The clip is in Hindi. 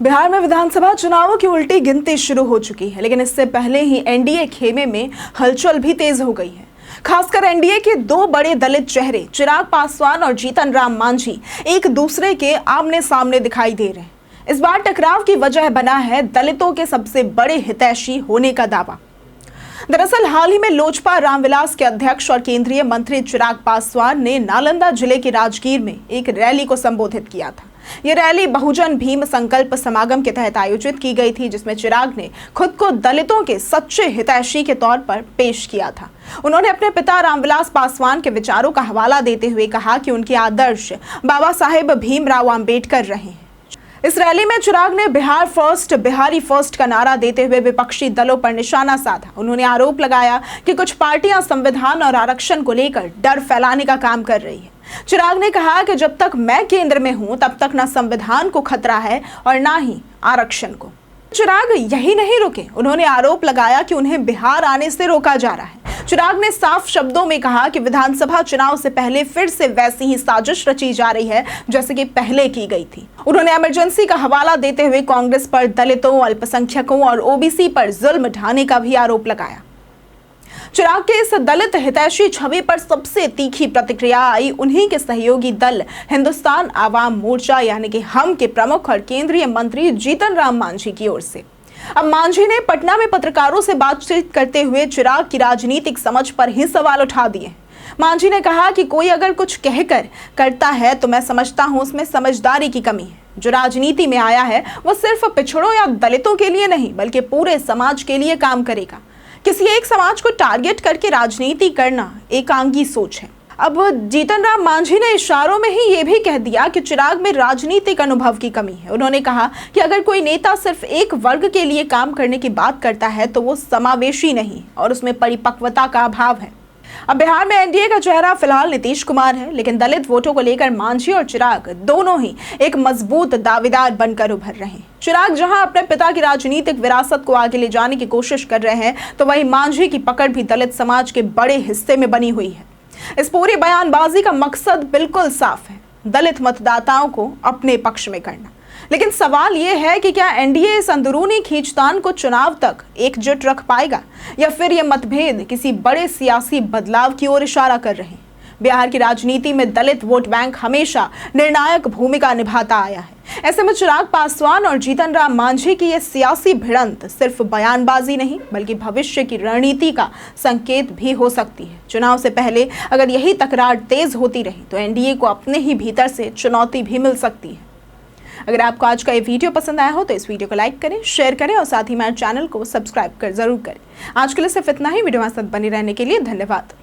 बिहार में विधानसभा चुनावों की उल्टी गिनती शुरू हो चुकी है, लेकिन इससे पहले ही एनडीए खेमे में हलचल भी तेज हो गई है। खासकर एनडीए के दो बड़े दलित चेहरे चिराग पासवान और जीतन राम मांझी एक दूसरे के आमने सामने दिखाई दे रहे हैं। इस बार टकराव की वजह बना है दलितों के सबसे बड़े हितैषी होने का दावा। दरअसल हाल ही में लोजपा रामविलास के अध्यक्ष और केंद्रीय मंत्री चिराग पासवान ने नालंदा जिले के राजगीर में एक रैली को संबोधित किया था। ये रैली बहुजन भीम संकल्प समागम के तहत आयोजित की गई थी, जिसमें चिराग ने खुद को दलितों के सच्चे हितैषी के तौर पर पेश किया था। उन्होंने अपने पिता रामविलास पासवान के विचारों का हवाला देते हुए कहा कि उनके आदर्श बाबा साहेब भीमराव आम्बेडकर रहे हैं। इस रैली में चिराग ने बिहार फर्स्ट, बिहारी फर्स्ट का नारा देते हुए विपक्षी दलों पर निशाना साधा। उन्होंने आरोप लगाया कि कुछ पार्टियां संविधान और आरक्षण को लेकर डर फैलाने का काम कर रही है। चिराग ने कहा कि जब तक मैं केंद्र में हूं तब तक न संविधान को खतरा है और न ही आरक्षण को। चिराग यही नहीं रुके, उन्होंने आरोप लगाया कि उन्हें बिहार आने से रोका जा रहा है। चिराग ने साफ शब्दों में कहा कि विधानसभा चुनाव से पहले फिर से वैसी ही साजिश रची जा रही है जैसे कि पहले की गई थी। उन्होंने इमरजेंसी का हवाला देते हुए कांग्रेस पर दलितों, अल्पसंख्यकों और ओबीसी पर जुल्म ढाने का भी आरोप लगाया। चिराग के इस दलित हितैषी छवि पर सबसे तीखी प्रतिक्रिया आई उन्हीं के सहयोगी दल हिंदुस्तान आवाम मोर्चा यानी कि हम के प्रमुख और केंद्रीय मंत्री जीतन राम मांझी की ओर से। अब मांझी ने पटना में पत्रकारों से बातचीत करते हुए चिराग की राजनीतिक समझ पर ही सवाल उठा दिए। मांझी ने कहा कि कोई अगर कुछ कहकर करता है तो मैं समझता हूं उसमें समझदारी की कमी है। जो राजनीति में आया है वो सिर्फ पिछड़ों या दलितों के लिए नहीं बल्कि पूरे समाज के लिए काम करेगा। किसी एक समाज को टारगेट करके राजनीति करना एकांगी सोच है। अब जीतन राम मांझी ने इशारों में ही ये भी कह दिया कि चिराग में राजनीतिक अनुभव की कमी है। उन्होंने कहा कि अगर कोई नेता सिर्फ एक वर्ग के लिए काम करने की बात करता है तो वो समावेशी नहीं और उसमें परिपक्वता का अभाव है। अब बिहार में एनडीए का चेहरा फिलहाल नीतीश कुमार है, लेकिन दलित वोटों को लेकर मांझी और चिराग दोनों ही एक मजबूत दावेदार बनकर उभर रहे हैं। चिराग जहां अपने पिता की राजनीतिक विरासत को आगे ले जाने की कोशिश कर रहे हैं, तो वहीं मांझी की पकड़ भी दलित समाज के बड़े हिस्से में बनी हुई है। इस पूरी बयानबाजी का मकसद बिल्कुल साफ है, दलित मतदाताओं को अपने पक्ष में करना। लेकिन सवाल यह है कि क्या एनडीए इस अंदरूनी खींचतान को चुनाव तक एकजुट रख पाएगा या फिर यह मतभेद किसी बड़े सियासी बदलाव की ओर इशारा कर रहे हैं। बिहार की राजनीति में दलित वोट बैंक हमेशा निर्णायक भूमिका निभाता आया है। ऐसे में चिराग पासवान और जीतन राम मांझी की यह सियासी भिड़ंत सिर्फ बयानबाजी नहीं बल्कि भविष्य की रणनीति का संकेत भी हो सकती है। चुनाव से पहले अगर यही तकरार तेज होती रही तो एनडीए को अपने ही भीतर से चुनौती भी मिल सकती है। अगर आपको आज का ये वीडियो पसंद आया हो तो इस वीडियो को लाइक करें, शेयर करें और साथ ही मेरे चैनल को सब्सक्राइब कर जरूर करें। आज के लिए सिर्फ इतना ही। वीडियो हमारे साथ बने रहने के लिए धन्यवाद।